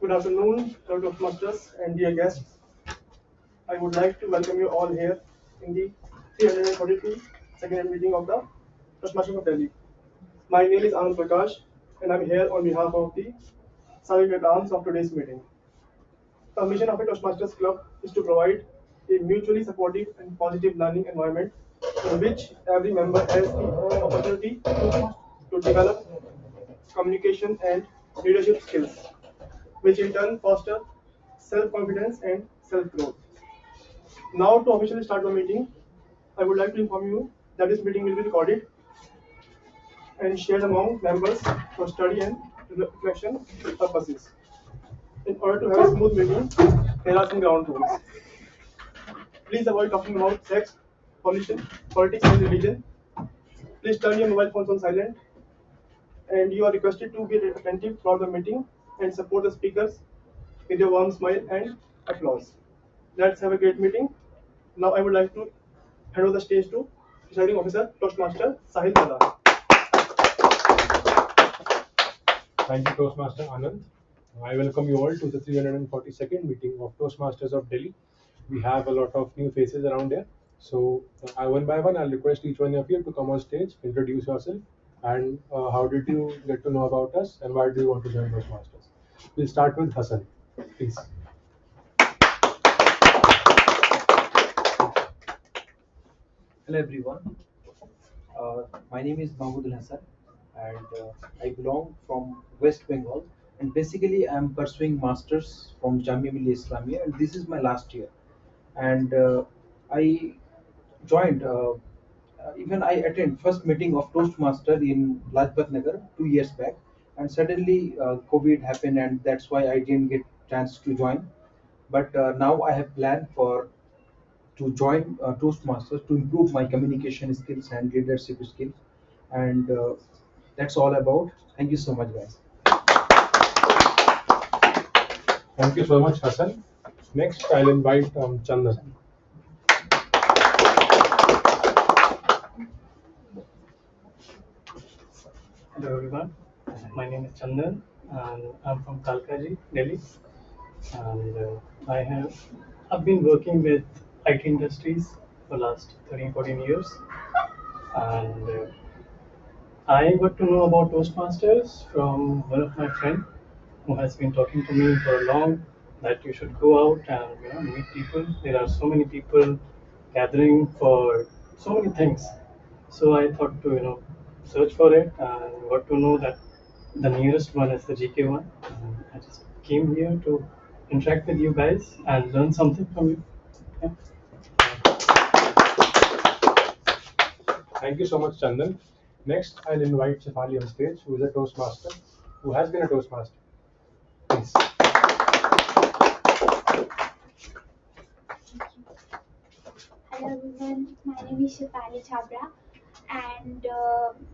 Good afternoon, fellow Toastmasters and dear guests. I would like to welcome you all here in the 342 second meeting of the Toastmasters of Delhi. My name is Anand Prakash, and I'm here on behalf of the surrogate arms of today's meeting. The mission of a Toastmasters Club is to provide a mutually supportive and positive learning environment in which every member has the opportunity to develop communication and leadership skills, which in turn foster self-confidence and self-growth. Now, to officially start the meeting, I would like to inform you that this meeting will be recorded and shared among members for study and reflection purposes. In order to have a smooth meeting, here are some ground rules. Please avoid talking about sex, politics, and religion. Please turn your mobile phones on silent, and you are requested to be attentive throughout the meeting and support the speakers with your warm smile and applause. Let's have a great meeting. Now I would like to hand over the stage to Presiding Officer Toastmaster Sahil Pradhan. Thank you, Toastmaster Anand. I welcome you all to the 342nd meeting of Toastmasters of Delhi. We have a lot of new faces around here. So, one by one, I'll request each one of you to come on stage, introduce yourself, and how did you get to know about us, and why do you want to join Toastmasters? We'll start with Hassan, please. Hello everyone, my name is Mahmoud Hassan and I belong from West Bengal, and basically I am pursuing masters from Jamia Millia Islamia, and this is my last year, and I joined even I attend first meeting of Toastmaster in Lajpat Nagar 2 years back, and suddenly COVID happened, and that's why I didn't get chance to join, but now I have planned for to join Toastmasters to improve my communication skills and leadership skills. And that's all about. Thank you so much, guys. Thank you so much, Hassan. Next, I'll invite Chandan. Hello everyone, my name is Chandan and I'm from Kalkaji, Delhi, and I've been working with IT industries for last 13-14 years, and I got to know about Toastmasters from one of my friend who has been talking to me for a long that you should go out and meet people. There are so many people gathering for so many things. So I thought to search for it and got to know that the nearest one is the GK one. And I just came here to interact with you guys and learn something from you. Yeah. Thank you so much, Chandan. Next, I'll invite Shefali on stage, who is a Toastmaster, who has been a Toastmaster. Please. Hello everyone, my name is Shefali Chabra, and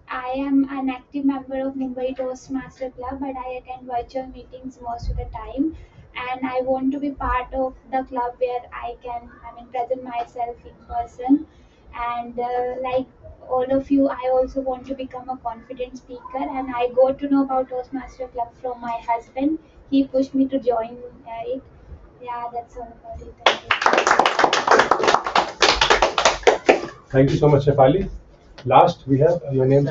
I am an active member of Mumbai Toastmaster Club, but I attend virtual meetings most of the time, and I want to be part of the club where I can present myself in person, and like all of you, I also want to become a confident speaker, and I got to know about Toastmaster Club from my husband. He pushed me to join it. Yeah, that's all about it. Thank you so much, Shefali. Last, we have your name,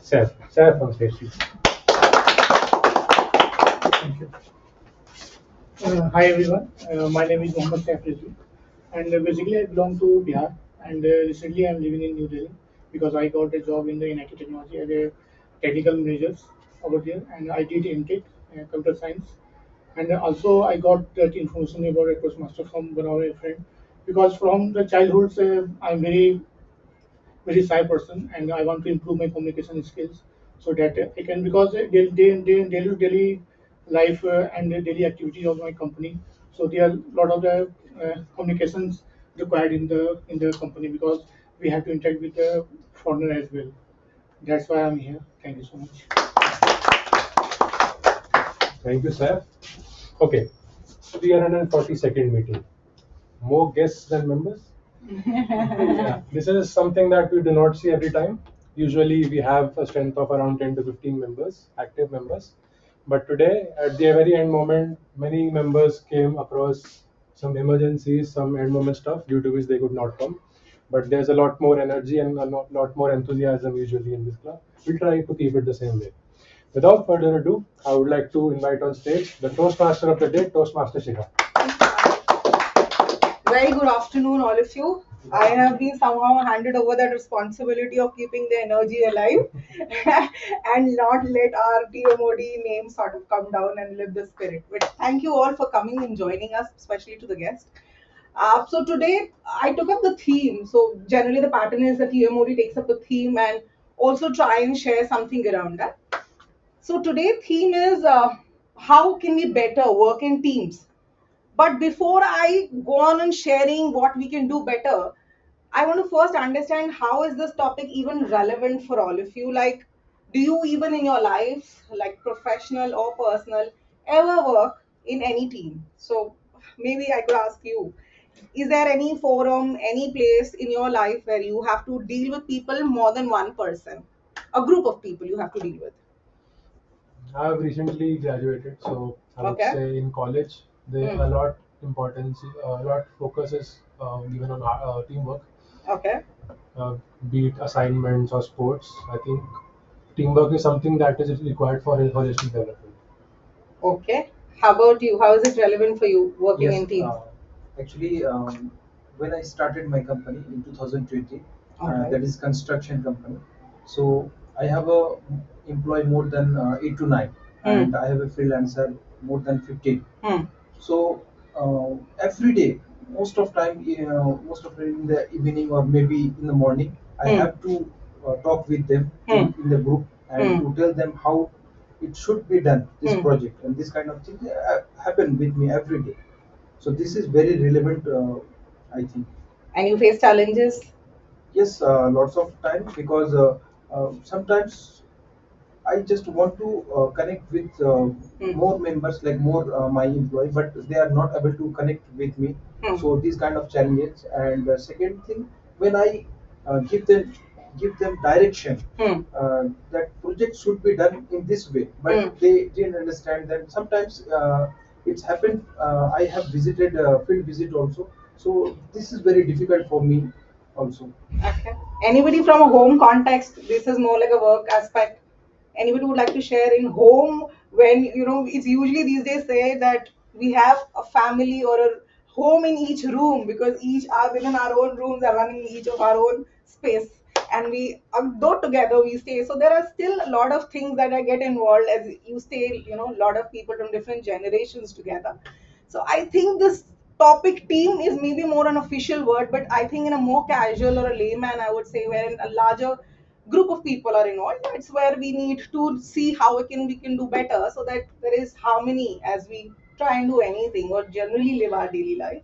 Saif. Saif on stage, please. Thank you. Hi everyone, my name is Mohammad Saif Rizvi, and basically I belong to Bihar, and recently I am living in New Delhi because I got a job in the United Technology as a technical manager over there, and I did intake computer science, and also I got that information about a Toastmaster from one of my friend, because from the childhood I'm very shy person, and I want to improve my communication skills so that I can, because daily life and the daily activities of my company. So there are a lot of the communications required in the company, because we have to interact with the foreigner as well. That's why I'm here. Thank you so much. Thank you, Saif. Okay, 342nd meeting. More guests than members? Yeah. This is something that we do not see every time. Usually we have a strength of around 10 to 15 members, active members. But today, at the very end moment, many members came across some emergencies, some end moment stuff due to which they could not come. But there's a lot more energy and a lot more enthusiasm usually in this club. We'll try to keep it the same way. Without further ado, I would like to invite on stage the Toastmaster of the day, Toastmaster Shikha. Very good afternoon, all of you. I have been somehow handed over that responsibility of keeping the energy alive and not let our TMOD name sort of come down and live the spirit. But thank you all for coming and joining us, especially to the guest. So today I took up the theme. So generally the pattern is that TMOD takes up a theme and also try and share something around that. So today theme is how can we better work in teams. But before I go on and sharing what we can do better, I want to first understand how is this topic even relevant for all of you? Like, do you even in your life, like professional or personal, ever work in any team? So maybe I could ask you, is there any forum, any place in your life where you have to deal with people more than one person? A group of people you have to deal with. I have recently graduated, so I would Okay. say in college there Hmm. a lot importance, a lot focus is given on teamwork, Okay. uh, be it assignments or sports. I think teamwork is something that is required for holistic development. Okay. How about you? How is it relevant for you working Yes, in teams? actually, when I started my company in 2020, All right. that is construction company. So I have a employee more than 8 to 9, and I have a freelancer more than 15. Hmm. So every day, most of time in the evening or maybe in the morning, I have to talk with them in the group and to tell them how it should be done, this project, and this kind of thing happen with me every day. So this is very relevant, I think. And you face challenges? Yes, lots of times because sometimes I just want to connect with more members, like more my employee, but they are not able to connect with me. So these kind of challenges. And second thing, when I give them direction, that project should be done in this way, but they didn't understand that. Sometimes it's happened. I have visited field visit also, so this is very difficult for me also. Okay. Anybody from a home context? This is more like a work aspect. Anybody would like to share in home when it's usually these days say that we have a family or a home in each room because each are within our own rooms are running each of our own space and we though together we stay. So there are still a lot of things that I get involved as you stay, a lot of people from different generations together. So I think this topic team is maybe more an official word, but I think in a more casual or a layman, I would say, where a larger group of people are involved, that's where we need to see how we can do better so that there is harmony as we try and do anything or generally live our daily life.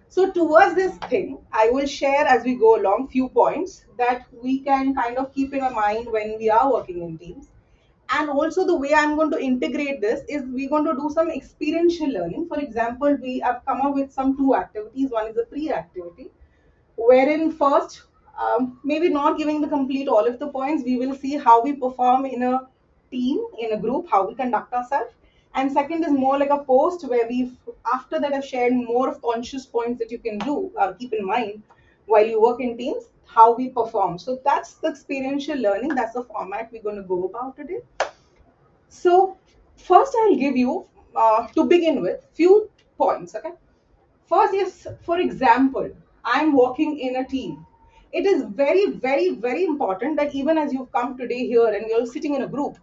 So towards this thing, I will share as we go along few points that we can kind of keep in our mind when we are working in teams. And also the way I'm going to integrate this is we're going to do some experiential learning. For example, we have come up with some two activities. One is a pre-activity wherein first, maybe not giving the complete all of the points, we will see how we perform in a team, in a group, how we conduct ourselves. And second is more like a post where we've, after that, I've shared more of conscious points that you can do or keep in mind while you work in teams, how we perform. So that's the experiential learning. That's the format we're going to go about today. So first, I'll give you, to begin with, few points. Okay. First is, for example, I'm working in a team. It is very, very, very important that even as you've come today here and you're sitting in a group,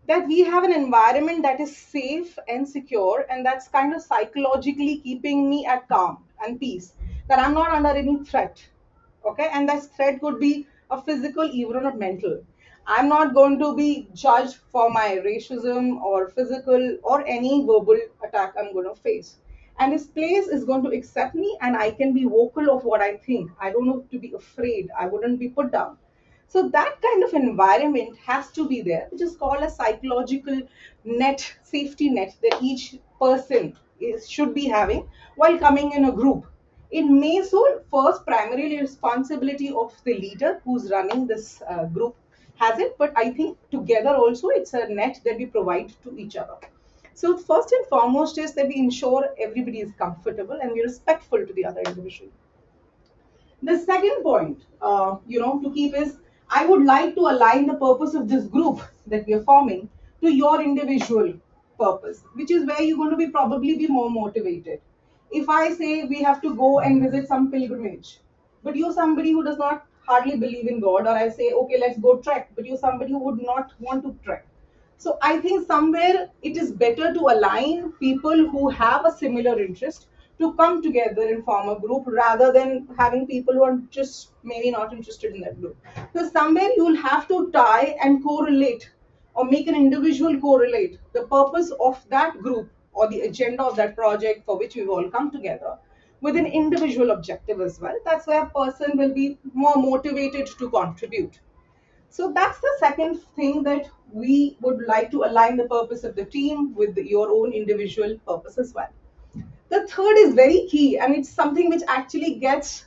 that we have an environment that is safe and secure and that's kind of psychologically keeping me at calm and peace, that I'm not under any threat. Okay, and that threat could be a physical, even a mental. I'm not going to be judged for my racism or physical or any verbal attack I'm going to face, and this place is going to accept me and I can be vocal of what I think. I don't have to be afraid, I wouldn't be put down. So that kind of environment has to be there, which is called a psychological net, safety net that each person should be having while coming in a group. It may so first primarily responsibility of the leader who's running this group has it, but I think together also it's a net that we provide to each other. So first and foremost is that we ensure everybody is comfortable and we're respectful to the other individual. The second point, to keep is I would like to align the purpose of this group that we are forming to your individual purpose, which is where you're going to be probably be more motivated. If I say we have to go and visit some pilgrimage, but you're somebody who does not hardly believe in God, or I say, okay, let's go trek, but you're somebody who would not want to trek. So I think somewhere it is better to align people who have a similar interest to come together and form a group rather than having people who are just maybe not interested in that group. So somewhere you'll have to tie and correlate or make an individual correlate the purpose of that group or the agenda of that project for which we've all come together with an individual objective as well. That's where a person will be more motivated to contribute. So that's the second thing, that we would like to align the purpose of the team with your own individual purpose as well. The third is very key, and it's something which actually gets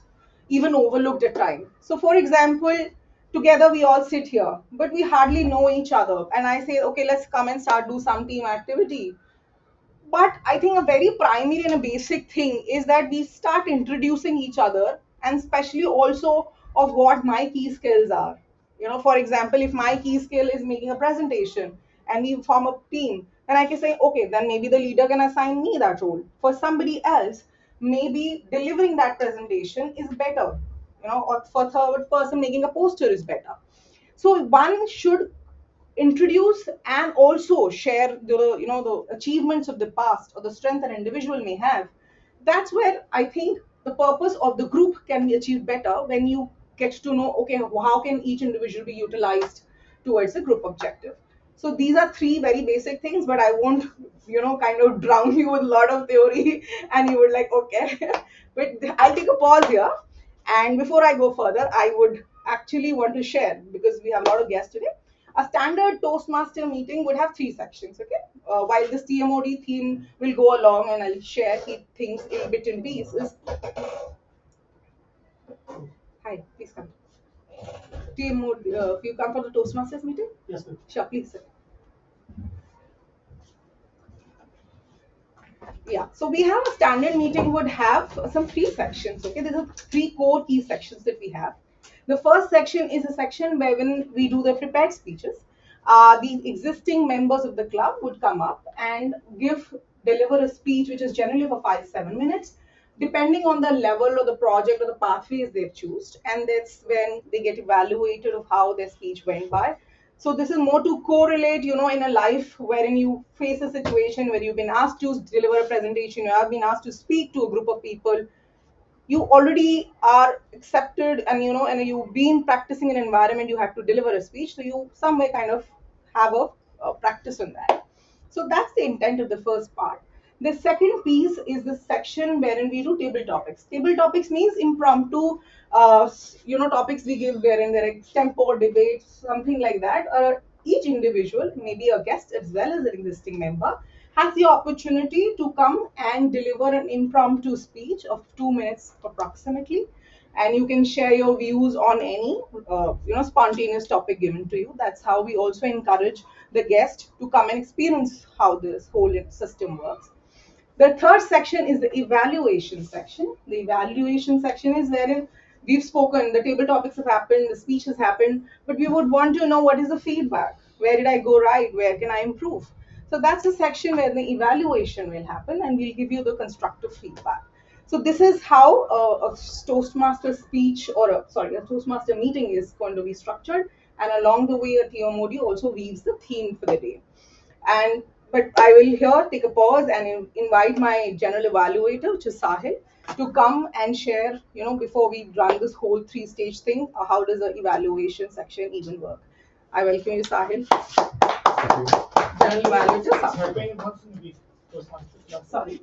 even overlooked at times. So, for example, together we all sit here, but we hardly know each other. And I say, okay, let's come and start do some team activity. But I think a very primary and a basic thing is that we start introducing each other, and especially also of what my key skills are. For example, if my key skill is making a presentation and we form a team, then I can say, okay, then maybe the leader can assign me that role. For somebody else, maybe delivering that presentation is better, or for third person, making a poster is better. So one should introduce and also share the achievements of the past or the strength an individual may have. That's where I think the purpose of the group can be achieved better, when you get to know, okay, how can each individual be utilized towards the group objective. So these are three very basic things, but I won't kind of drown you with a lot of theory and you would like, okay. But I'll take a pause here, and before I go further, I would actually want to share, because we have a lot of guests today. A standard Toastmaster meeting would have three sections, okay? While this TMOD theme will go along and I'll share, keep things in bit and pieces. Hi, please come. TMOD, you come for the Toastmasters meeting? Yes, ma'am. Sure, please, sir. Yeah, so we have a standard meeting would have some three sections, okay? There's three core key sections that we have. The first section is a section where when we do the prepared speeches, the existing members of the club would come up and deliver a speech which is generally for 5-7 minutes, depending on the level of the project or the pathways they've chosen, and that's when they get evaluated of how their speech went by. So this is more to correlate, in a life wherein you face a situation where you've been asked to deliver a presentation, you have been asked to speak to a group of people, you already are accepted, and you've been practicing an environment, you have to deliver a speech, so you some way kind of have a practice on that. So that's the intent of the first part. The second piece is the section wherein we do table topics. Table topics means impromptu topics we give, wherein there are extempore debates, something like that, or each individual, maybe a guest as well as an existing member, has the opportunity to come and deliver an impromptu speech of 2 minutes approximately, and you can share your views on any spontaneous topic given to you. That's how we also encourage the guest to come and experience how this whole system works. The third section is the evaluation section. The evaluation section is wherein we've spoken, the table topics have happened, the speech has happened, but we would want to know what is the feedback. Where did I go right? Where can I improve? So that's the section where the evaluation will happen, and we'll give you the constructive feedback. So this is how a Toastmaster speech, or a Toastmaster meeting is going to be structured. And along the way, a TMOD also weaves the theme for the day. But I will here take a pause and invite my general evaluator, which is Sahil, to come and share, before we run this whole three-stage thing, how does the evaluation section even work. I welcome you, Sahil. General evaluator, Sahil. Happening once in a week. Toastmaster class. Sorry.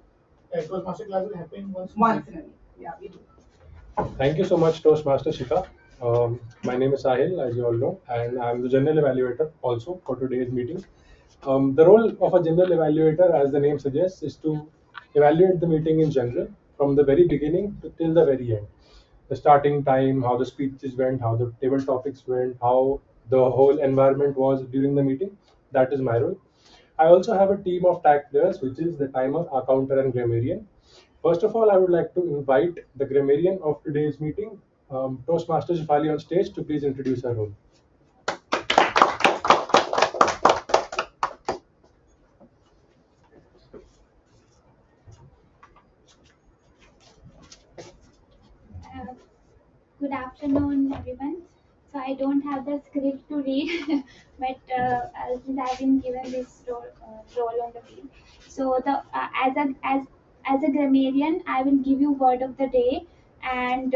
Toastmaster class will happen once In a week. Yeah, we do. Thank you so much, Toastmaster Shika. My name is Sahil, as you all know, and I'm the general evaluator also for today's meeting. The role of a general evaluator, as the name suggests, is to evaluate the meeting in general from the very beginning till the very end. The starting time, how the speeches went, how the table topics went, how the whole environment was during the meeting. That is my role. I also have a team of tag players, which is the timer, accounter, and grammarian. First of all, I would like to invite the grammarian of today's meeting, Toastmaster Shefali, on stage to please introduce her role. Uh, Good afternoon, everyone. So I don't have the script to read, but since I've been given this role on the field, so the as a grammarian, I will give you word of the day, and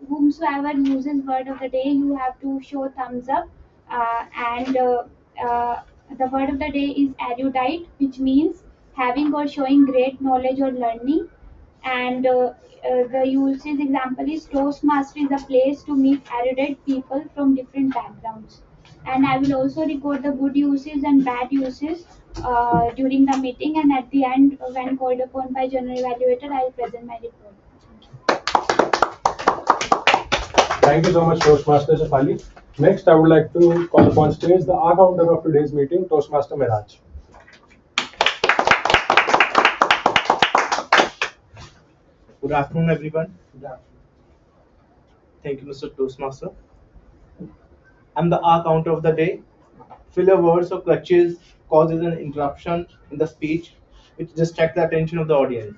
whomsoever uses word of the day, you have to show thumbs up, and uh, the word of the day is erudite, which means having or showing great knowledge or learning, and the usage example is Toastmaster is a place to meet erudite people from different backgrounds. And I will also record the good uses and bad uses during the meeting, and at the end, when called upon by general evaluator, I will present my report. Thank you so much, Toastmaster Shefali. Next, I would like to call upon stage the accounter of today's meeting, Toastmaster Miraj. Good afternoon, everyone. Thank you, Mr. Toastmaster. I'm the R counter of the day. Filler words or clutches causes an interruption in the speech, which distract the attention of the audience.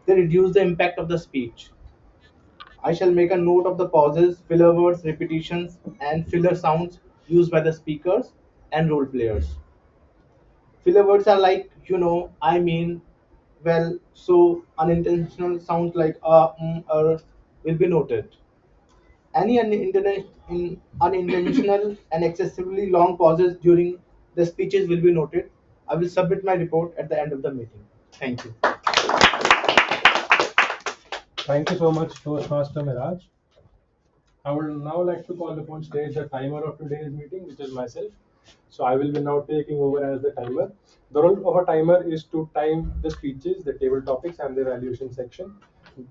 They reduce the impact of the speech. I shall make a note of the pauses, filler words, repetitions, and filler sounds used by the speakers and role players. Filler words are like, I mean, well, so unintentional sounds like will be noted. Any unintentional and excessively long pauses during the speeches will be noted. I will submit my report at the end of the meeting. Thank you. Thank you so much, Toastmaster Miraj. I would now like to call upon stage the timer of today's meeting, which is myself. So I will be now taking over as the timer. The role of a timer is to time the speeches, the table topics, and the evaluation section.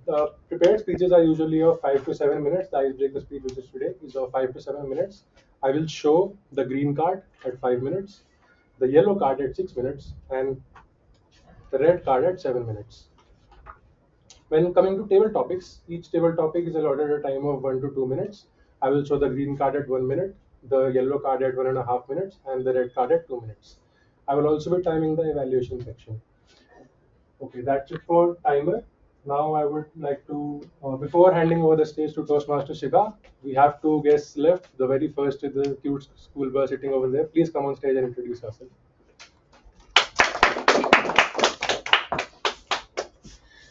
The prepared speeches are usually of 5 to 7 minutes. The icebreaker speech, which is today, is of 5 to 7 minutes. I will show the green card at 5 minutes, the yellow card at 6 minutes, and the red card at 7 minutes. When coming to table topics, each table topic is allotted a time of 1 to 2 minutes. I will show the green card at 1 minute, the yellow card at 1.5 minutes, and the red card at 2 minutes. I will also be timing the evaluation section. Okay, that's it for timer. Now I would like to, before handing over the stage to Toastmaster Shikha, we have two guests left. The very first is the cute school girl sitting over there. Please come on stage and introduce yourself.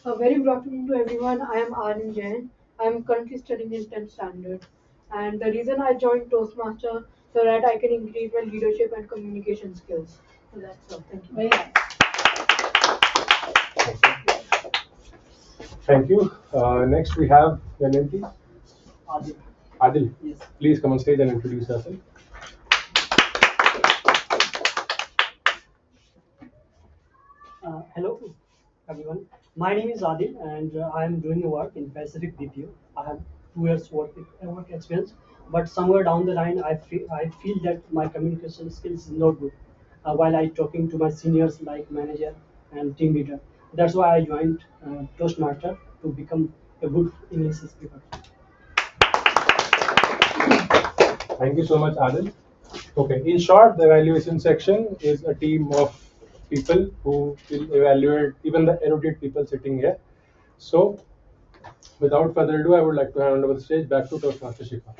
A very good afternoon to everyone. I am Aryan Jain. I am currently studying in 10th standard. And the reason I joined Toastmaster so that I can increase my leadership and communication skills. So that's all. Thank you. Thank you. Next we have your name, please. Adil. Adil. Yes. Please come on stage and introduce yourself. Hello, everyone. My name is Adil, and I am doing work in Pacific BPO. I have 2 years work experience, but somewhere down the line, I feel that my communication skills is not good. While I talking to my seniors like manager and team leader, that's why I joined Toastmaster to become a good English speaker. Thank you so much, Adil. Okay, in short, the evaluation section is a team of people who will evaluate even the erudite people sitting here. So, without further ado, I would like to hand over the stage back to Toastmaster Shikha.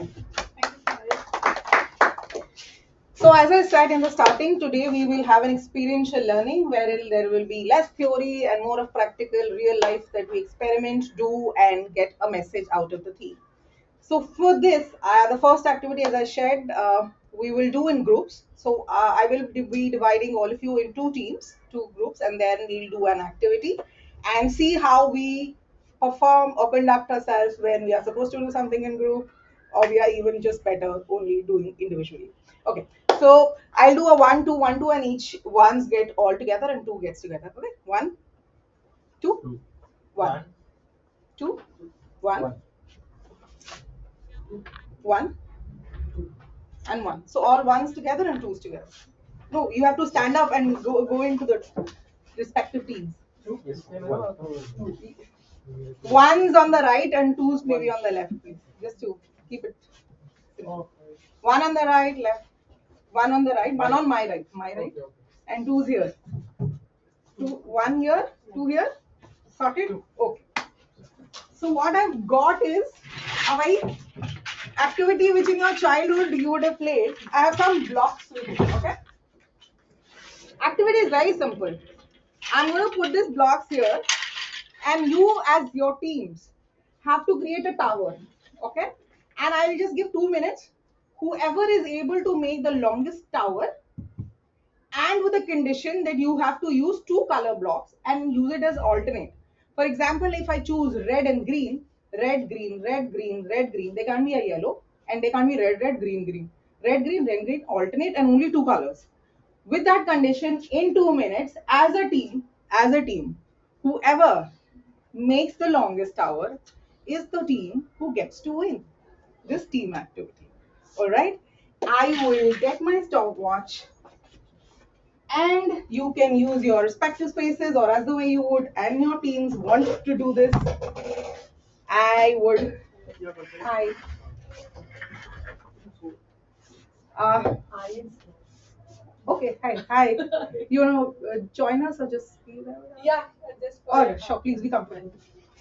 So as I said in the starting, today we will have an experiential learning wherein there will be less theory and more of practical real life that we experiment, do and get a message out of the theme. So for this, the first activity, as I shared, we will do in groups. So I will be dividing all of you in two teams, two groups, and then we'll do an activity and see how we perform or conduct ourselves when we are supposed to do something in group, or we are even just better only doing individually. Okay, so I'll do a 1, 2, 1, 2, and each ones get all together and two gets together. Okay, 1, 2, 1, 2, 1. 1, and 1. So all 1s together and 2s together. No, you have to stand up and go into the respective teams. 1s on the right and 2s maybe on the left, please. Just to keep it simple. 1 on the right, left. 1 on the right, 1 on my right, and 2's here. 1 here, 2 here. Sorted? Okay. So what I've got is a very activity which in your childhood you would have played. I have some blocks with it. Okay. Activity is very simple. I'm going to put these blocks here, and you as your teams have to create a tower. Okay. And I will just give 2 minutes. Whoever is able to make the longest tower, and with the condition that you have to use 2 color blocks and use it as alternate. For example, if I choose red and green, red, green, red, green, red, green, they can't be a yellow, and they can't be red, red, green, green. Red, green, red, green, alternate, and only 2 colors. With that condition, in 2 minutes, as a team, whoever makes the longest tower is the team who gets to win this team activity. All right. I will get my stopwatch, and you can use your respective spaces or as the way you would, and your teams want to do this. I would. Hi. Okay. Hi. You want to join us or just be there? Yeah, just Or sure, please be comfortable.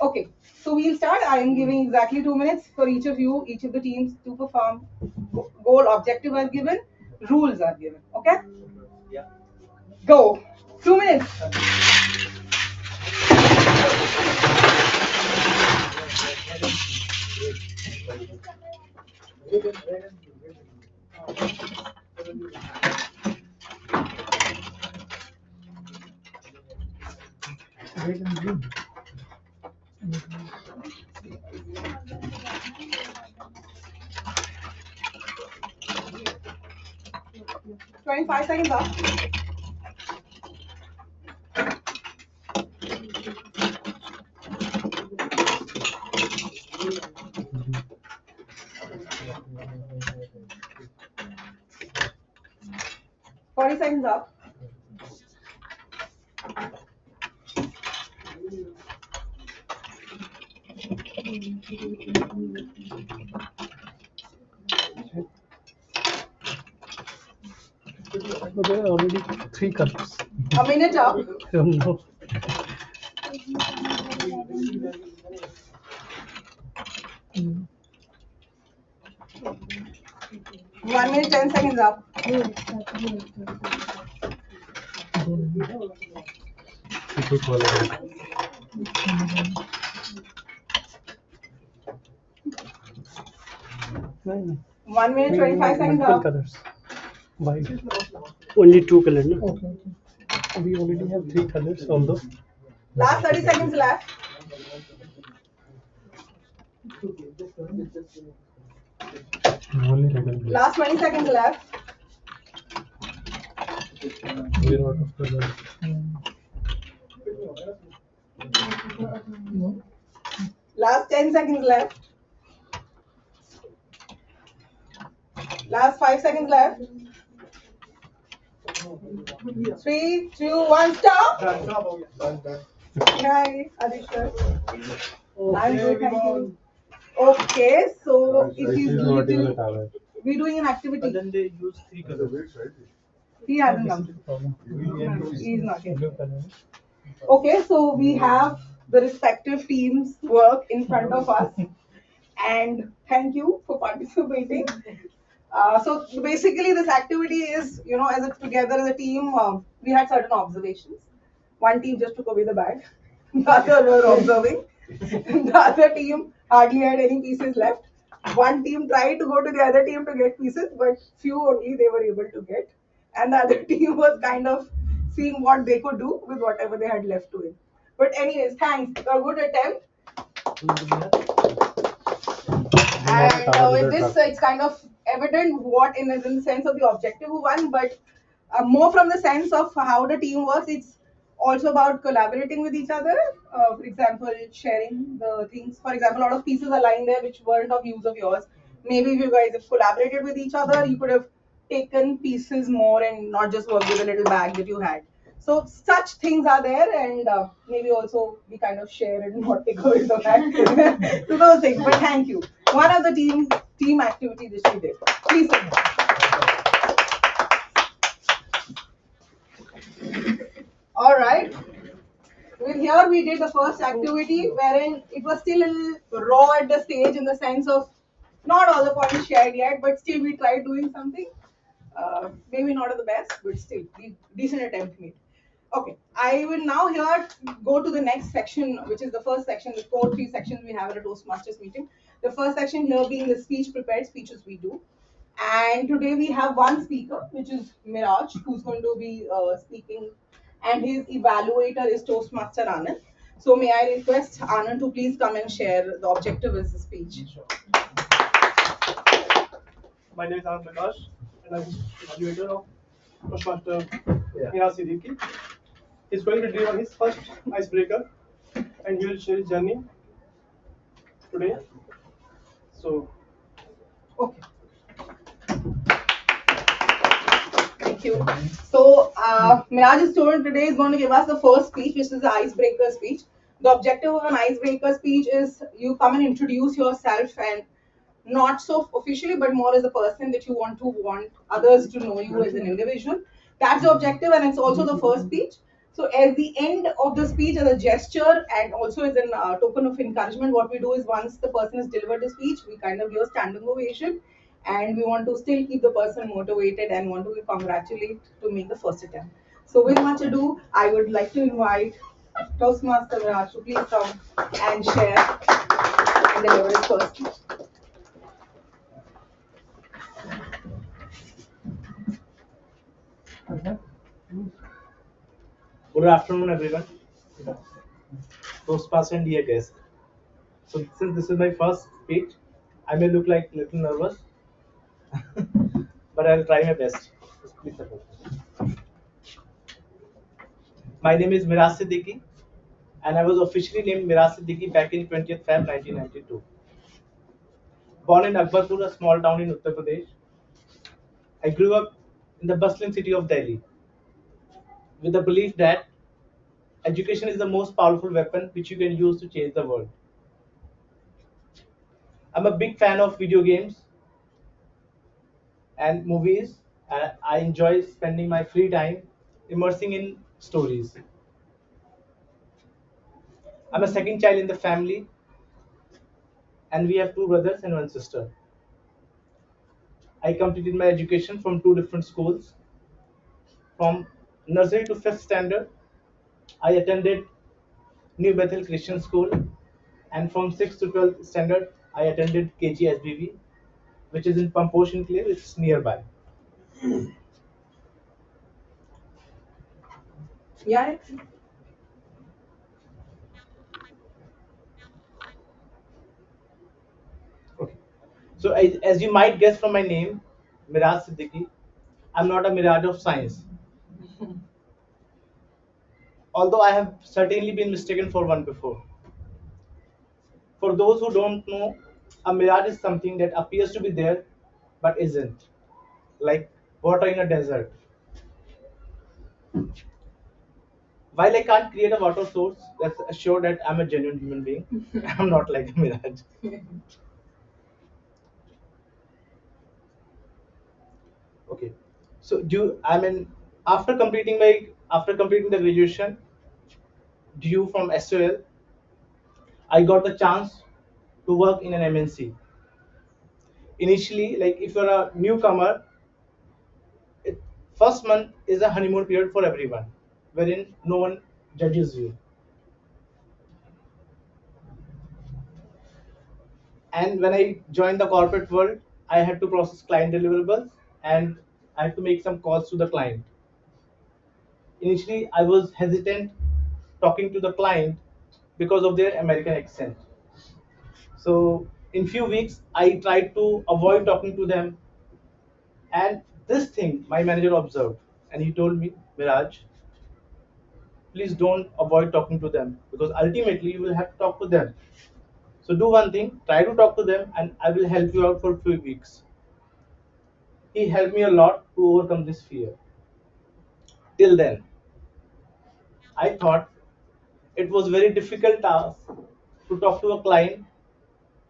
Okay, so we'll start. I am giving exactly 2 minutes for each of you, each of the teams to perform. Goal objective are given, rules are given. Okay? Yeah. Go. 2 minutes. Red and green. 25 seconds up. Forty seconds up. But there are already 3 colors. A minute up. I don't know. Mm. 1 minute, 10 seconds up. No. 1 minute, 25 seconds Multiple up. colors. White. Only 2 colors, no? Okay. We already have 3 colors on the. Last 30 seconds left. Only red and blue. Last 20 seconds left. We're out of colors. Last 10 seconds left. Last 5 seconds left. 3, 2, 1, stop. Done. Hi, Adishwar. I'm good, thank you. Okay, so it is This is not even a little, tower. we're doing an activity. Then they use 3 colors. He hasn't come. Problem. He's not here. Blue color. Okay, so we have the respective teams' work in front of us, and thank you for participating. So basically, this activity is, as a together as a team, we had certain observations. One team just took away the bag, the other were observing. The other team hardly had any pieces left. One team tried to go to the other team to get pieces, but few only they were able to get. And the other team was kind of seeing what they could do with whatever they had left to it. But anyways, thanks. A good attempt. And with this, it's kind of evident what in the sense of the objective one, but more from the sense of how the team works. It's also about collaborating with each other. For example, sharing the things. For example, a lot of pieces are lying there which weren't of use of yours. Maybe if you guys have collaborated with each other, you could have taken pieces more and not just worked with a little bag that you had. So such things are there, and maybe also we kind of share and not take away the bag. So those things. But thank you. One of the team activity that we did. Please. All right. Well, here we did the first activity wherein it was still a little raw at the stage in the sense of not all the points shared yet, but still we tried doing something. Maybe not at the best, but still decent attempt made. Okay, I will now here go to the next section, which is the first section, the core three sections we have at a Toastmasters meeting. The first section here being the prepared speeches we do. And today we have one speaker, which is Miraj, who's going to be speaking, and his evaluator is Toastmaster Anand. So may I request Anand to please come and share the objective of the speech. Sure. My name is Anand Prakash, and I'm evaluator of Toastmaster Siddiqui. He's going to deliver his first icebreaker, and he will share his journey today. So, okay. Thank you. So, Miraj's student today is going to give us the first speech, which is the icebreaker speech. The objective of an icebreaker speech is you come and introduce yourself, and not so officially, but more as a person that you want others to know you as an individual. That's the objective, and it's also the first speech. So, at the end of the speech, as a gesture and also as a token of encouragement, what we do is once the person has delivered the speech, we kind of give a standing ovation, and we want to still keep the person motivated and want to congratulate to make the first attempt. So, with much ado, I would like to invite Toastmaster Viraj to please come and share and deliver his first speech. Good afternoon, everyone. Toastmaster and dear guests. So, since this is my first speech, I may look like a little nervous, but I'll try my best. Please support me. My name is Miraj Siddiqui, and I was officially named Miraj Siddiqui back in 20th Feb 1992. Born in Akbarpur, a small town in Uttar Pradesh, I grew up in the bustling city of Delhi with the belief that education is the most powerful weapon which you can use to change the world. I'm a big fan of video games and movies, and I enjoy spending my free time immersing in stories. I'm a second child in the family, and we have two brothers and one sister. I completed my education from two different schools. From nursery to fifth standard, I attended New Bethel Christian School, and from 6th to 12th standard, I attended KGSBV, which is in Pamposh Enclave, it's nearby. Yeah. Okay. So, as you might guess from my name, Miraj Siddiqui, I'm not a mirage of science. Although I have certainly been mistaken for one before. For those who don't know, a mirage is something that appears to be there but isn't, like water in a desert. While I can't create a water source, let's assure that I'm a genuine human being. I'm not like a mirage. Okay. So after completing the graduation, due from SOL, I got the chance to work in an MNC. Initially, like if you're a newcomer, first month is a honeymoon period for everyone, wherein no one judges you. And when I joined the corporate world, I had to process client deliverables and I had to make some calls to the client. Initially, I was hesitant talking to the client because of their American accent. So in few weeks, I tried to avoid talking to them. And this thing my manager observed, and he told me, Miraj, please don't avoid talking to them because ultimately you will have to talk to them. So do one thing, try to talk to them and I will help you out for a few weeks. He helped me a lot to overcome this fear. Till then, I thought it was very difficult task to talk to a client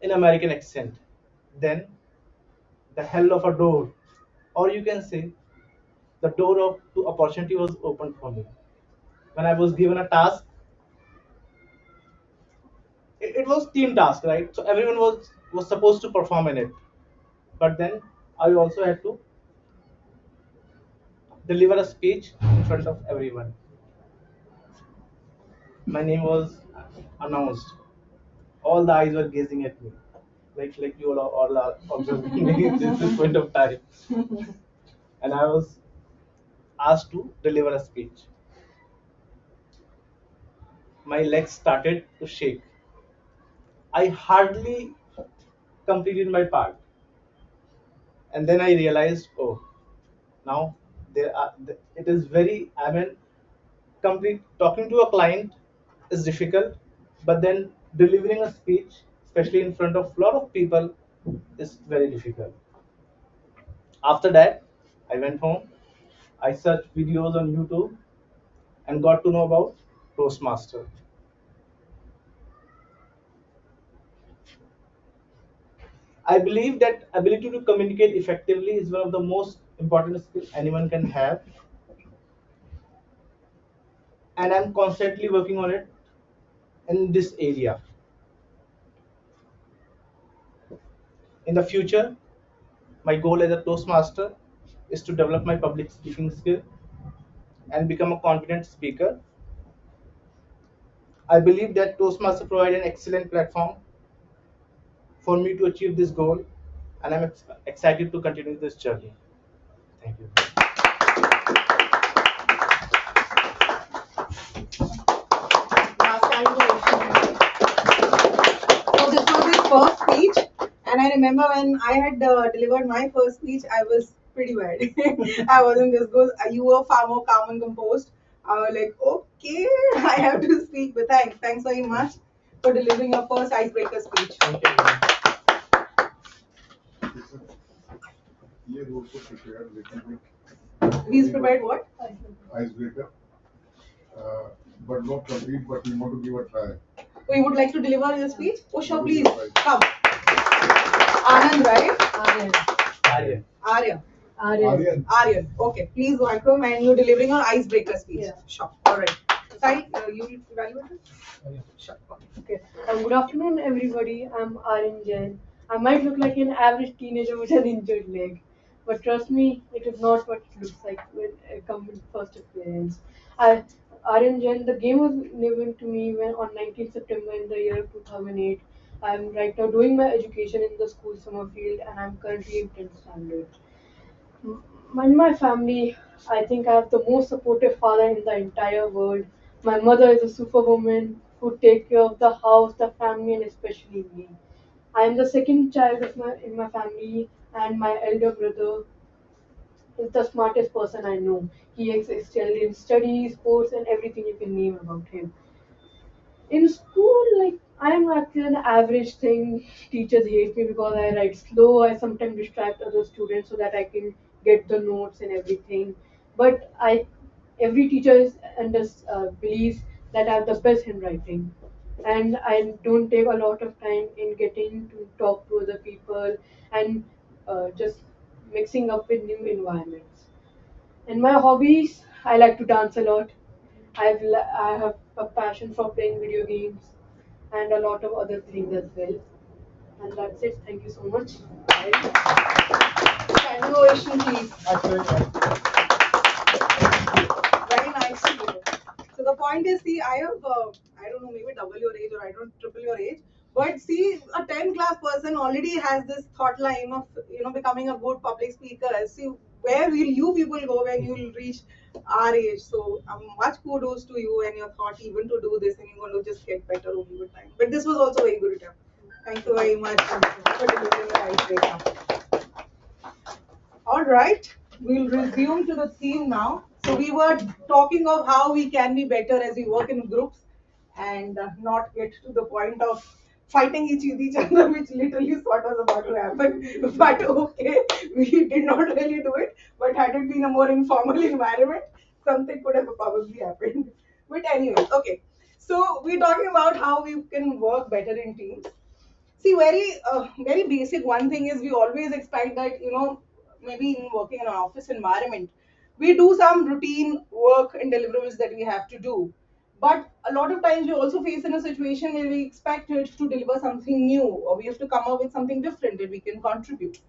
in American accent. Then the hell of a door, or you can say the door of to opportunity was opened for me. When I was given a task, it was team task, right? So everyone was supposed to perform in it. But then I also had to deliver a speech in front of everyone. My name was announced. All the eyes were gazing at me, like you all are observing me at this point of time. And I was asked to deliver a speech. My legs started to shake. I hardly completed my part, and then I realized, oh, now it is very. I mean, complete talking to a client is difficult, but then delivering a speech, especially in front of a lot of people, is very difficult. After that, I went home. I searched videos on YouTube and got to know about Toastmaster. I believe that ability to communicate effectively is one of the most important skills anyone can have, and I'm constantly working on it in this area. In the future, my goal as a Toastmaster is to develop my public speaking skill and become a confident speaker. I believe that Toastmaster provide an excellent platform for me to achieve this goal, and I'm excited to continue this journey. Thank you. Last time so this was his first speech, and I remember when I had delivered my first speech, I was pretty bad. I wasn't this good. You were far more calm and composed. I was like, okay, I have to speak. But thanks very much for delivering your first icebreaker speech. Thank you. He has also prepared little bit. He's prepared what? Icebreaker, but not complete. But we want to give a try. We would like to deliver your speech. Oh, sure, please Right. come. Anand, right? Aryan. Arya. Aryan. Aryan. Okay, please welcome, and you're delivering your icebreaker speech. Yeah. Sure. All right. Sai, you will evaluate it? Sure. Okay. Okay. Good afternoon, everybody. I'm Aryan Jain. I might look like an average teenager with an injured leg, but trust me, it is not what it looks like when I come in first appearance. Aryan Jain, the game was given to me when on 19th September in the year 2008. I'm right now doing my education in the school summer field, and I'm currently in 10th standard. In my family, I think I have the most supportive father in the entire world. My mother is a superwoman who takes care of the house, the family, and especially me. I am the second child in my family, and my elder brother is the smartest person I know. He excelled in studies, sports, and everything you can name about him. In school, like I am actually an average thing. Teachers hate me because I write slow. I sometimes distract other students so that I can get the notes and everything. But every teacher believes that I have the best handwriting, and I don't take a lot of time in getting to talk to other people and just mixing up with new environments. And my hobbies, I like to dance a lot. I have a passion for playing video games and a lot of other things as well. And that's it. Thank you so much. Standing ovation, please. Very nice to hear. So the point is, see, I have, I don't know, maybe double your age or I don't triple your age. But see, a 10th class person already has this thought line of, becoming a good public speaker. See, where will you people go when you'll reach our age? So much kudos to you and your thought even to do this, and you're going to just get better only with time. But this was also very good attempt. Thank you very much for delivering your icebreaker. All right, we'll resume to the theme now. So we were talking of how we can be better as we work in groups and not get to the point of fighting each other, which literally is what was about to happen. But okay, we did not really do it. But had it been a more informal environment, something could have probably happened. But anyway, okay. So we're talking about how we can work better in teams. See, very basic one thing is we always expect that, maybe in working in an office environment, we do some routine work and deliverables that we have to do. But a lot of times we also face in a situation where we expect it to deliver something new, or we have to come up with something different that we can contribute.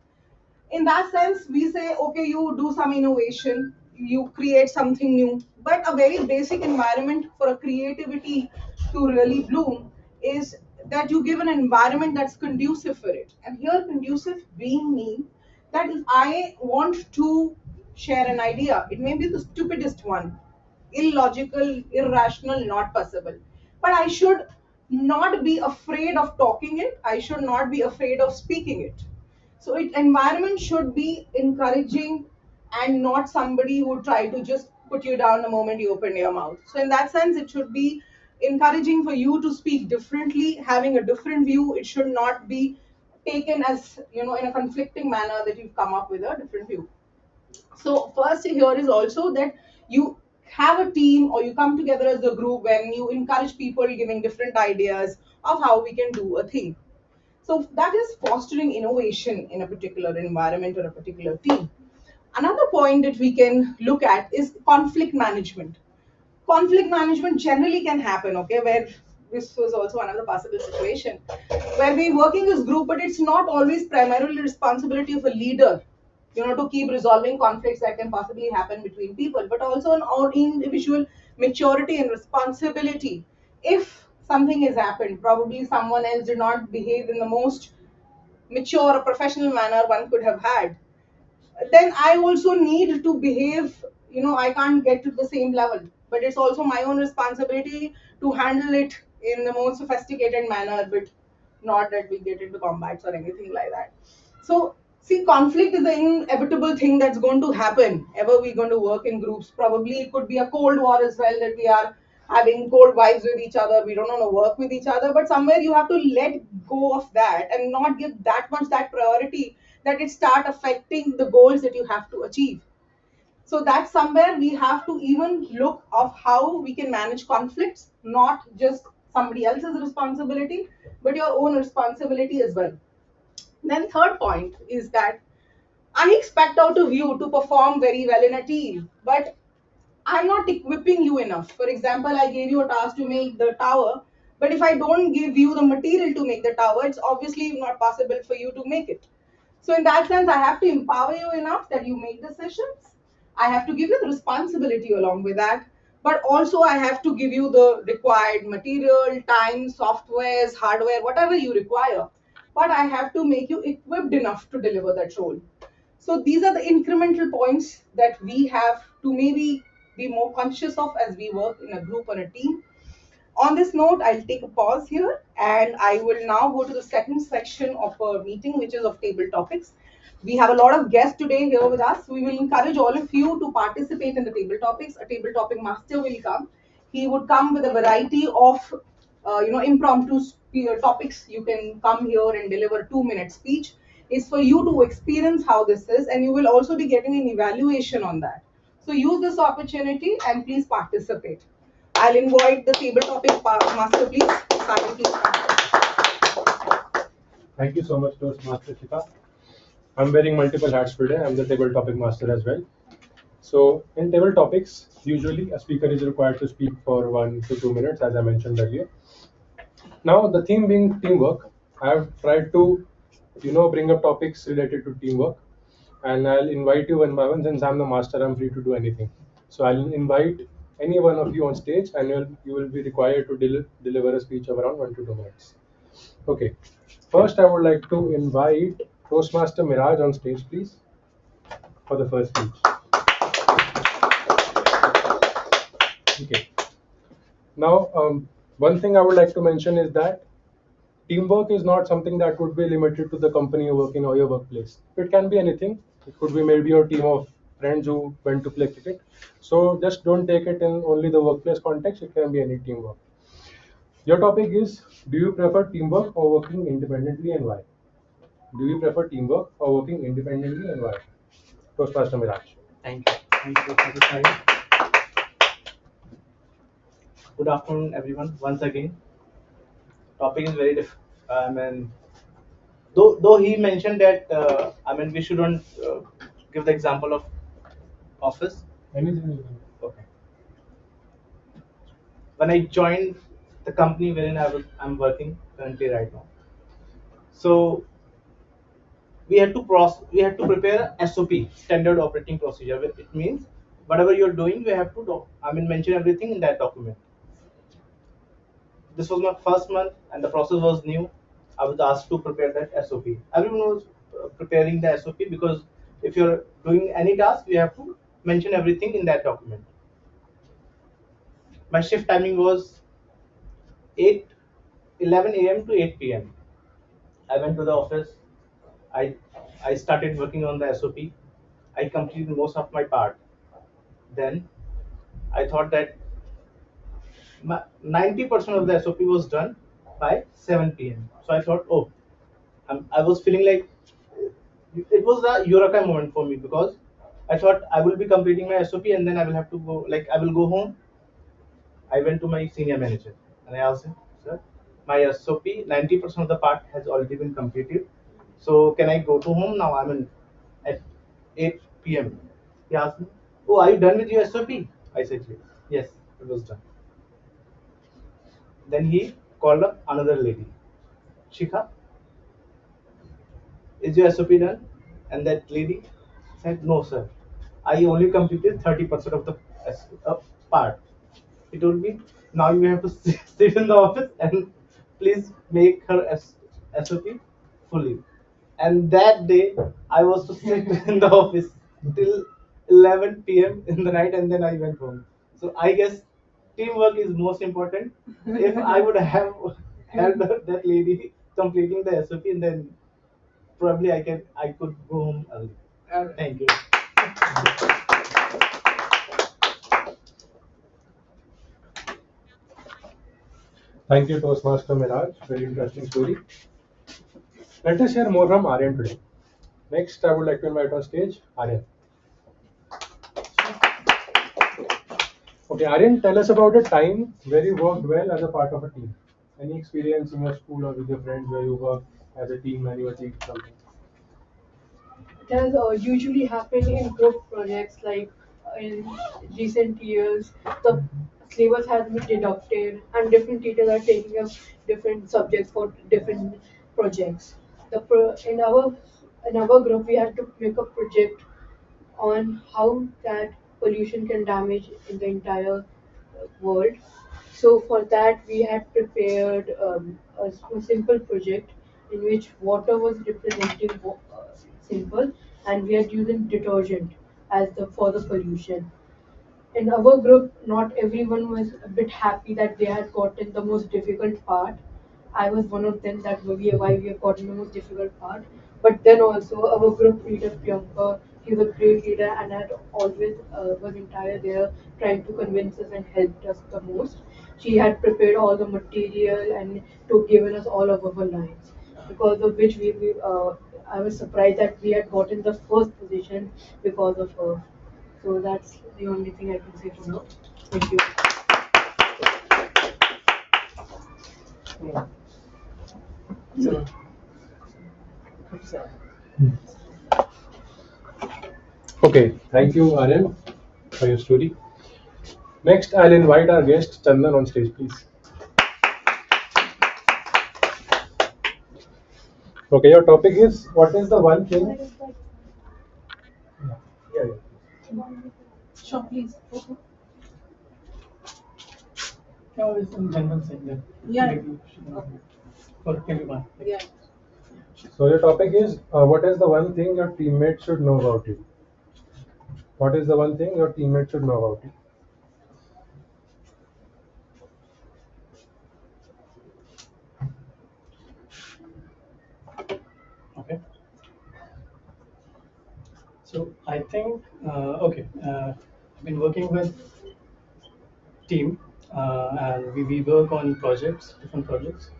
In that sense, we say, okay, you do some innovation, you create something new. But a very basic environment for a creativity to really bloom is that you give an environment that's conducive for it. And here, conducive being mean that if I want to share an idea, it may be the stupidest one, illogical, irrational, not possible. But I should not be afraid of talking it. I should not be afraid of speaking it. So environment should be encouraging and not somebody who try to just put you down the moment you open your mouth. So in that sense, it should be encouraging for you to speak differently, having a different view. It should not be taken as, in a conflicting manner that you've come up with a different view. So first here is also that you have a team or you come together as a group when you encourage people giving different ideas of how we can do a thing. So that is fostering innovation in a particular environment or a particular team. Another point that we can look at is conflict management. Conflict management generally can happen, okay, where this was also another possible situation where we working as group, but it's not always primarily responsibility of a leader, to keep resolving conflicts that can possibly happen between people, but also an our individual maturity and responsibility. If something has happened, probably someone else did not behave in the most mature or professional manner one could have had, then I also need to behave. I can't get to the same level, but it's also my own responsibility to handle it in the most sophisticated manner, but not that we get into combats or anything like that. So, see, conflict is an inevitable thing that's going to happen. Ever we're going to work in groups, probably it could be a cold war as well, that we are having cold vibes with each other. We don't want to work with each other, but somewhere you have to let go of that and not give that much that priority that it start affecting the goals that you have to achieve. So that's somewhere we have to even look of how we can manage conflicts, not just somebody else's responsibility, but your own responsibility as well. Then third point is that I expect out of you to perform very well in a team, but I'm not equipping you enough. For example, I gave you a task to make the tower, but if I don't give you the material to make the tower, it's obviously not possible for you to make it. So in that sense, I have to empower you enough that you make decisions. I have to give you the responsibility along with that. But also I have to give you the required material, time, softwares, hardware, whatever you require. But I have to make you equipped enough to deliver that role. So these are the incremental points that we have to maybe be more conscious of as we work in a group or a team. On this note, I'll take a pause here and I will now go to the second section of our meeting, which is of table topics. We have a lot of guests today here with us. We will encourage all of you to participate in the table topics. A table topic master will come. He would come with a variety of impromptu topics. You can come here and deliver 2 minute speech. It's for you to experience how this is, and you will also be getting an evaluation on that. So use this opportunity and please participate. I'll invite the table topic master, please. Simon, please. Thank you so much, Toastmaster Shika. I'm wearing multiple hats today. I'm the table topic master as well. So in table topics, usually a speaker is required to speak for 1 to 2 minutes, as I mentioned earlier. Now the theme being teamwork, I've tried to, bring up topics related to teamwork, and I'll invite you one by one. Since I'm the master, I'm free to do anything. So I'll invite any one of you on stage, and you will be required to deliver a speech of around 1 to 2 minutes. Okay. First, I would like to invite Toastmaster Miraj on stage, please, for the first speech. Okay. Now, one thing I would like to mention is that teamwork is not something that would be limited to the company you work in or your workplace. It can be anything. It could be maybe your team of friends who went to play cricket. So just don't take it in only the workplace context. It can be any teamwork. Your topic is, do you prefer teamwork or working independently and why? Do you prefer teamwork or working independently and why? Toastmaster Miraj. Thank you. Thank you for the time. Good afternoon, everyone. Once again, topic is very different. I mean, though he mentioned that we shouldn't give the example of office. Anything. Okay. When I joined the company wherein I'm working currently right now, so we had to prepare a SOP, standard operating procedure. It means whatever you're doing, we have to mention everything in that document. This was my first month, and the process was new. I was asked to prepare that SOP. Everyone was preparing the SOP because if you're doing any task, you have to mention everything in that document. My shift timing was 8:11 a.m. to 8 p.m. I went to the office. I I started working on the SOP. I completed most of my part. Then I thought that 90% of the SOP was done by 7 p.m. So I thought, oh, I was feeling like it was a eureka moment for me because I thought I will be completing my SOP and then I will have to go, like I will go home. I went to my senior manager and I asked him, sir, my SOP 90% of the part has already been completed. So can I go to home now? At 8 p.m. He asked me, oh, are you done with your SOP? I said, yes, it was done. Then he called up another lady. Shikha, is your SOP done? And that lady said, no, sir. I only completed 30% of the part. He told me, now you have to sit in the office and please make her SOP fully. And that day, I was to sit in the office till 11 p.m. in the night and then I went home. So I guess teamwork is most important. If I would have helped that lady completing the SOP, and then probably I could go home early. Thank you. Thank you, Toastmaster Miraj. Very interesting story. Let us hear more from Aryan today. Next, I would like to invite on stage Aryan. Okay, Aryan, tell us about a time where you worked well as a part of a team. Any experience in your school or with your friends where you worked as a team and you achieved something? It has usually happened in group projects like in recent years. The syllabus has been deducted and different teachers are taking up different subjects for different projects. In our group we had to make a project on how that pollution can damage in the entire world. So for that, we had prepared a simple project in which water was representing simple, and we had using detergent as the for the pollution. In our group, not everyone was a bit happy that they had gotten the most difficult part. I was one of them that why we have gotten the most difficult part. But then also our group leader Priyanka, he was a great leader and had always was entire there trying to convince us and helped us the most. She had prepared all the material and to given us all of our lines, because of which I was surprised that we had gotten the first position because of her. So that's the only thing I can say for now. Thank you. Okay, thank you, Aryan, for your story. Next, I'll invite our guest Chandan on stage, please. Okay, your topic is, what is the one thing? Yeah. Sure, please. No, it's in general saying that. Yeah. Maybe for everyone. Yeah. So your topic is, what is the one thing your teammates should know about you? What is the one thing your teammates should know about you? Okay. So I think I've been working with team and we work on projects, different projects.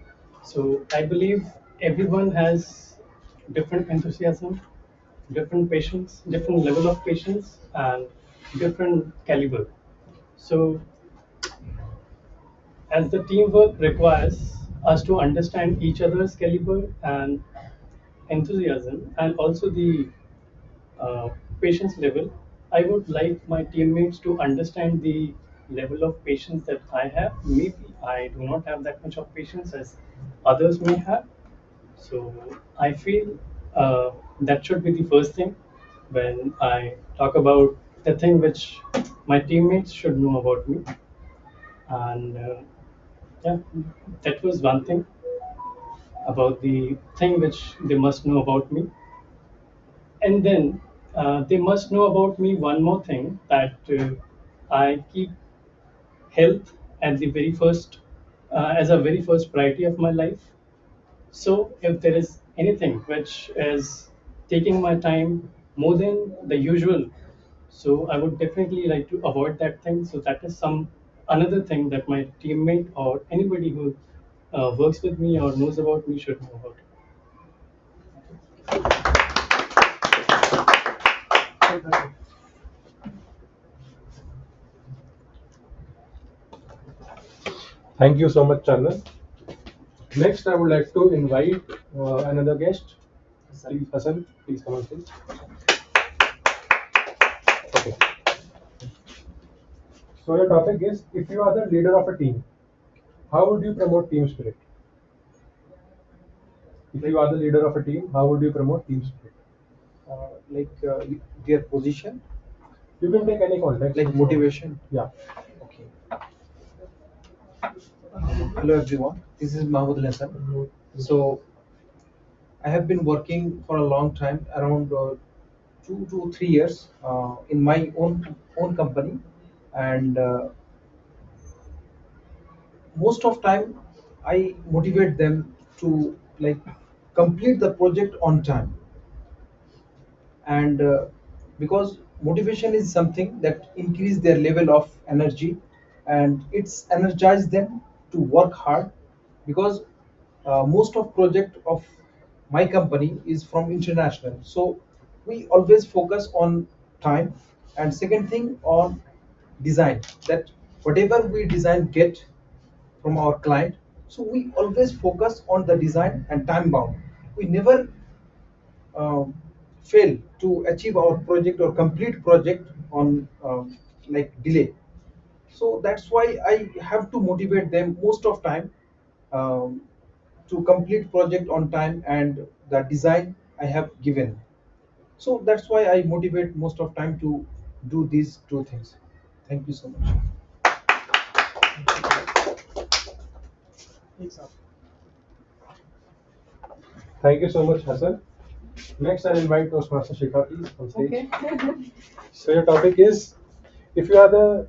So I believe everyone has different enthusiasm, different patience, different level of patience, and different caliber. So as the teamwork requires us to understand each other's caliber and enthusiasm, and also the uh, patience level, I would like my teammates to understand the level of patience that I have. Maybe I do not have that much of patience as others may have. So I feel that should be the first thing when I talk about the thing which my teammates should know about me. And yeah, that was one thing about the thing which they must know about me. And then they must know about me one more thing, that I keep health at the very first, as a very first priority of my life. So if there is anything which is taking my time more than the usual, so I would definitely like to avoid that thing. So that is some another thing that my teammate or anybody who works with me or knows about me should know about. Thank you so much, Chandan. Next, I would like to invite another guest. Please, Hassan, please come on, please. Okay. So your topic is, if you are the leader of a team, how would you promote team spirit? If you are the leader of a team, how would you promote team spirit? Their position, You can take any context. like motivation. Yeah. Okay. Hello everyone, this is Mahmoud Hassan. So I have been working for a long time, around 2 to 3 years, in my own company, and most of time I motivate them to like complete the project on time, and because motivation is something that increase their level of energy, and it's energize them to work hard, because most of project of my company is from international, so we always focus on time, and second thing on design, that whatever we design get from our client, so we always focus on the design and time bound. We never um, fail to achieve our project or complete project on like delay. So that's why I have to motivate them most of time, um, to complete project on time and the design I have given. So that's why I motivate most of time to do these two things. Thank you so much. Thank you so much, Hassan. Next, I'll invite Toastmaster Shikha, please, on stage. Okay. So your topic is, if you are the,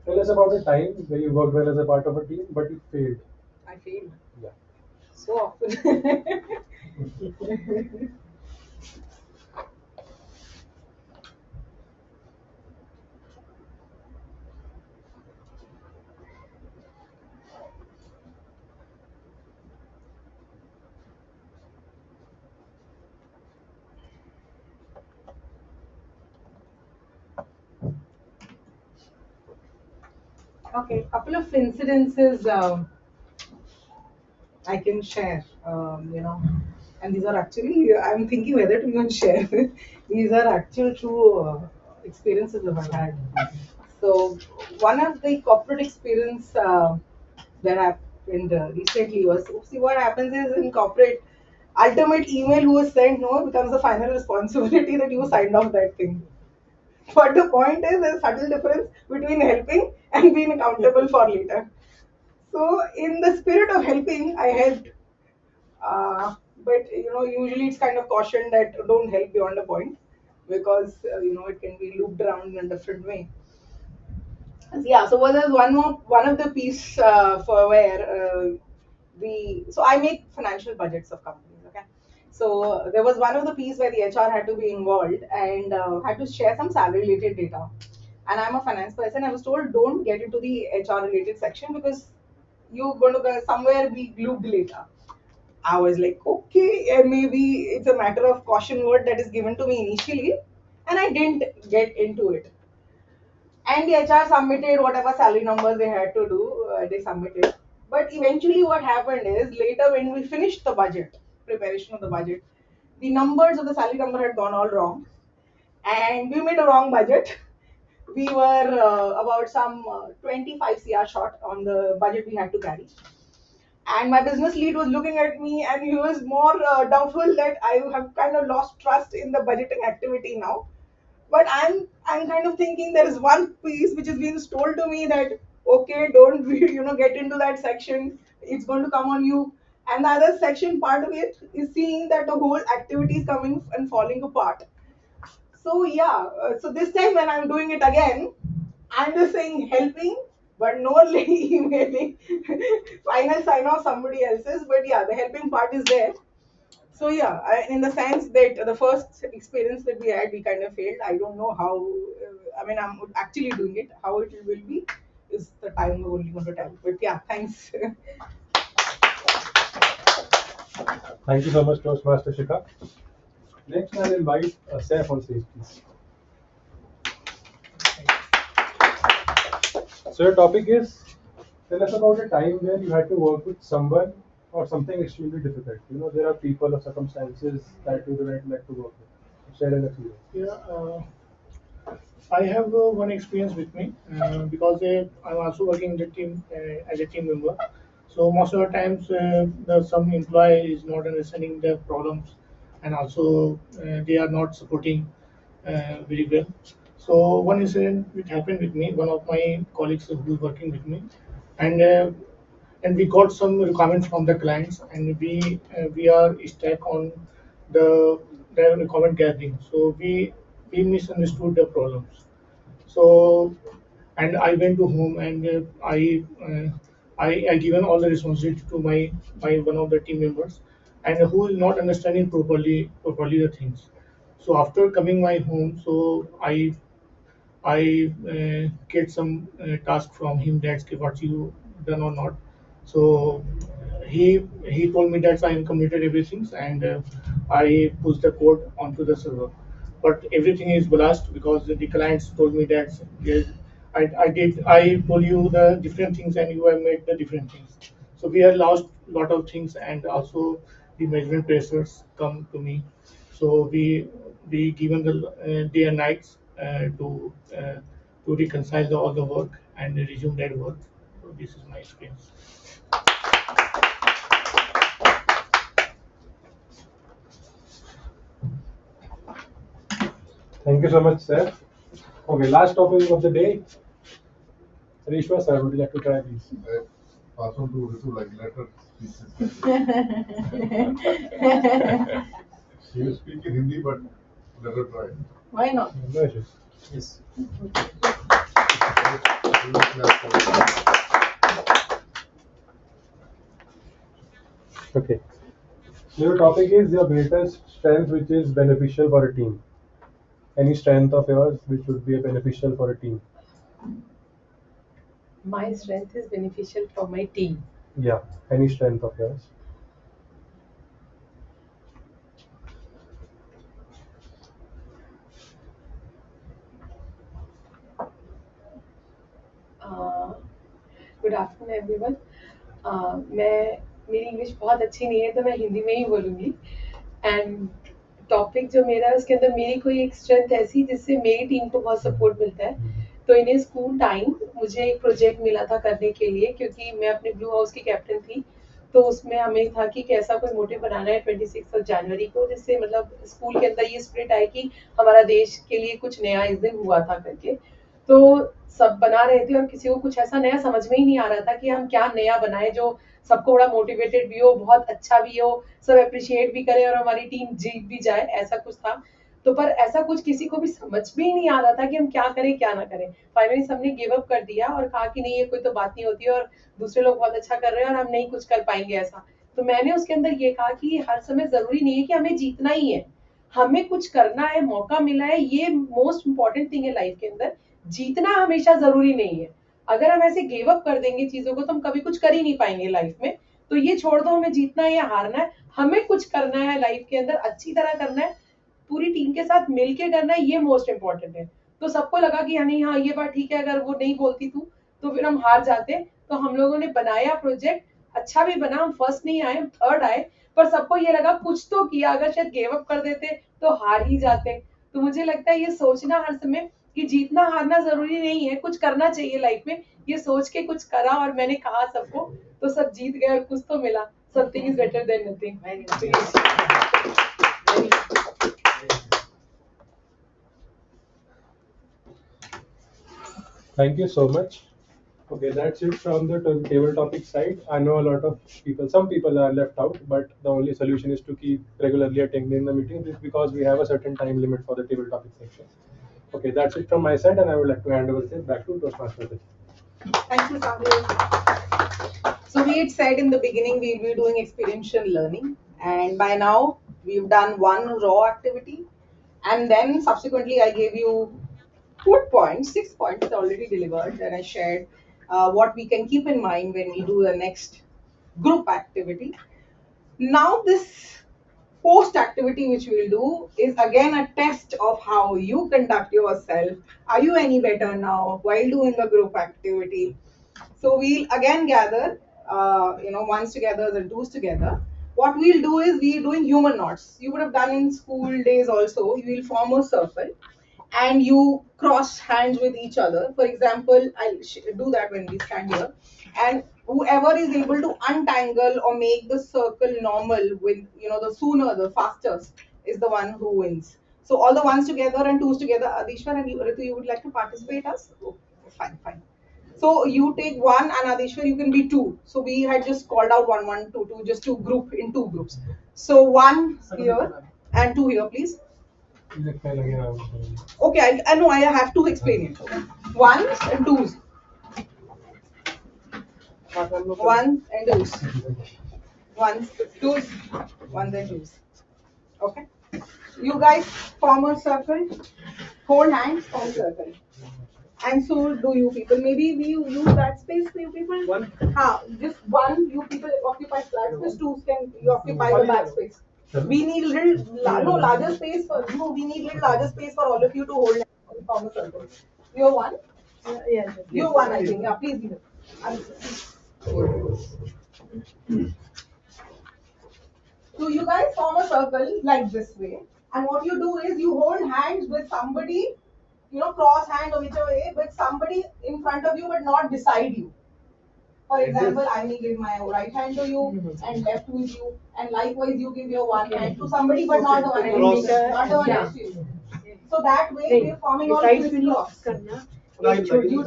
tell us about a time where you worked well as a part of a team, but you failed. I failed Yeah. so often. Okay, couple of incidences I can share, and these are actually, I'm thinking whether to even share. These are actual true experiences that I've had. So, one of the corporate experience that happened recently was, see, what happens is in corporate, ultimate email who was sent no becomes the final responsibility that you signed off that thing. But the point is, there's a subtle difference between helping and being accountable for later. So, in the spirit of helping, I helped. But usually it's kind of cautioned that don't help beyond a point, because it can be looped around in a different way. So, yeah. So there's one of the piece for where so I make financial budgets of companies. Okay. So there was one of the piece where the HR had to be involved and had to share some salary related data. and I'm a finance person. I was told don't get into the HR related section because you're going to somewhere be glued later. I was like, okay, maybe it's a matter of caution word that is given to me initially, and I didn't get into it. And the HR submitted whatever salary numbers they had to do, they submitted. But eventually, what happened is later when we finished the budget, preparation of the budget, the numbers of the salary number had gone all wrong, and we made a wrong budget. We were about some 25 CR short on the budget we had to carry. And my business lead was looking at me, and he was more doubtful that I have kind of lost trust in the budgeting activity now. But I'm kind of thinking there is one piece which is being told to me that okay, don't get into that section. It's going to come on you. And the other section part of it is seeing that the whole activity is coming and falling apart. So yeah, so this time when I'm doing it again, I'm just saying helping, but no emailing. Final sign off somebody else's. But yeah, the helping part is there. So yeah, in the sense that the first experience that we had, we kind of failed. I don't know how. I mean, I'm actually doing it. How it will be is the time we're only going to tell. But yeah, thanks. Thank you so much, Toastmaster Shikha. Next, I'll invite Saif on stage, please. So your topic is, tell us about a time where you had to work with someone or something extremely difficult. There are people or circumstances that you don't like to work with. Share an experience. Yeah, I have one experience with me because I'm also working in the team as a team member. So most of the times, some employee is not understanding the problems, and also they are not supporting very well. So one incident which happened with me, one of my colleagues who is working with me, and uh, and we got some requirements from the clients, and we are stuck on the requirement gathering. So we misunderstood the problems. So, and I went to home, and I given all the responsibility to my one of the team members, and who is not understanding properly the things. So after coming my home, so I get some task from him that's what you done or not. So he told me that I completed everything, and I pushed the code onto the server. But everything is blast because the clients told me that yes, I told you the different things and you have made the different things. So we have lost lot of things, and also the management pressures come to me. So we given the day and nights to reconcile all the work and resume that work. So this is my experience. Thank you so much, sir. Okay, last topic of the day. Rishwa sir, would you like to try, please? Pass on to Ritu like letter speeches. She will speak in Hindi, but let her try. Why not? No issues. Yes. Okay. So your topic is your greatest strength, which is beneficial for a team. Any strength of yours which would be beneficial for a team? My strength is beneficial for my team. Yeah. Any strength of yours? Good afternoon everyone. मैं मेरी English बहुत अच्छी नहीं है तो मैं हिंदी में ही बोलूँगी. एंड टॉपिक जो मेरा है उसके अंदर मेरी कोई एक स्ट्रेंथ ऐसी जिससे मेरी टीम को बहुत सपोर्ट मिलता है. तो इन स्कूल टाइम मुझे एक प्रोजेक्ट मिला था करने के लिए क्योंकि मैं अपने ब्लू हाउस की कैप्टन थी. तो उसमें हमें था कि कैसा कोई मोटिव बनाना है 26 जनवरी को, जिससे मतलब स्कूल के अंदर ये स्पिरिट आए कि हमारा देश के लिए कुछ नया इस दिन हुआ था करके. तो सब बना रहे थे और किसी को कुछ ऐसा नया समझ में ही नहीं आ रहा था कि हम क्या नया बनाए जो सबको बड़ा मोटिवेटेड भी हो, बहुत अच्छा भी हो, सब अप्रिशिएट भी करे और हमारी टीम जीत भी जाए, ऐसा कुछ था. तो पर ऐसा कुछ किसी को भी समझ में ही नहीं आ रहा था कि हम क्या करें क्या ना करें. फाइनली सबने गिव अप कर दिया और कहा कि नहीं ये कोई तो बात नहीं होती और दूसरे लोग बहुत अच्छा कर रहे हैं और हम नहीं कुछ कर पाएंगे ऐसा. तो मैंने उसके अंदर ये कहा कि हर समय जरूरी नहीं है कि हमें जीतना ही है, हमें कुछ करना है, मौका मिला है, ये मोस्ट इंपॉर्टेंट थिंग है लाइफ के अंदर जीतना हमेशा जरूरी नहीं है. अगर हम ऐसे गिव अप कर देंगे चीजों को तो हम कभी कुछ कर ही नहीं पाएंगे लाइफ में. तो ये छोड़ दो हमें जीतना है या हारना है, हमें कुछ करना है लाइफ के अंदर, अच्छी तरह करना है, पूरी टीम के साथ मिलके करना है, ये मोस्ट इम्पोर्टेंट है. तो सबको लगा कि नहीं हाँ ये बात ठीक है, अगर वो नहीं बोलती तू तो फिर हम हार जाते. तो हम लोगों ने बनाया प्रोजेक्ट, अच्छा भी बना, हम फर्स्ट नहीं आए, हम थर्ड आए, पर सबको ये लगा कुछ तो किया, अगर शायद गिव अप कर देते तो हार ही जाते. तो मुझे लगता है ये सोचना हर समय कि जीतना हारना जरूरी नहीं है, कुछ करना चाहिए लाइफ में, ये सोच के कुछ करा और मैंने कहा सबको, तो सब जीत गए और कुछ तो मिला. Something is better than nothing. Thank you so much. Okay, that's it from the table topic side. I know a lot of people, some people are left out, but the only solution is to keep regularly attending the meeting because we have a certain time limit for the table topic section. Okay, that's it from my side, and I would like to hand over this back to Toastmasters. Thank you, Samuel. So we had said in the beginning we'll be doing experiential learning, and by now we've done one raw activity, and then subsequently I gave you 6 points already delivered, and I shared what we can keep in mind when we do the next group activity. Now this post activity which we will do is again a test of how you conduct yourself. Are you any better now while doing the group activity? So we'll again gather, ones together and twos together. What we'll do is we're doing human knots. You would have done in school days also. You will form a circle and you cross hands with each other. For example, I'll do that when we stand here. And whoever is able to untangle or make the circle normal with, the sooner, the fastest is the one who wins. So all the ones together and twos together. Adishwar and Ritu, you would like to participate us? Oh, fine. So you take one, and Adishwar, you can be two. So we had just called out 1, 1, 2, 2, just to group in two groups. So one here and two here, please. Okay, I know I have to explain it. Ones and twos. Ones and twos. Ones, twos, ones and twos. Okay. You guys form a circle. Hold hands, form a circle. And so do you people. Maybe we use that space for you people. One. Just one. You people occupy flat space. Two can you occupy the back space. We need larger space for you. We need little larger space for all of you to hold and form a circle. You're one. Yes. You're one, I think. Yeah, please give it. So you guys form a circle like this way, and what you do is you hold hands with somebody, cross hand or whichever way, with somebody in front of you but not beside you. For example, I may give my right hand to you and left with you, and likewise you give your one hand to somebody but not the one next to you. So that way we're forming all crisscross. You do it. You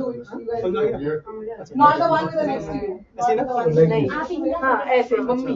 guys do it. Not the one with the next to you. Not the one with the next to you. ऐसे mummy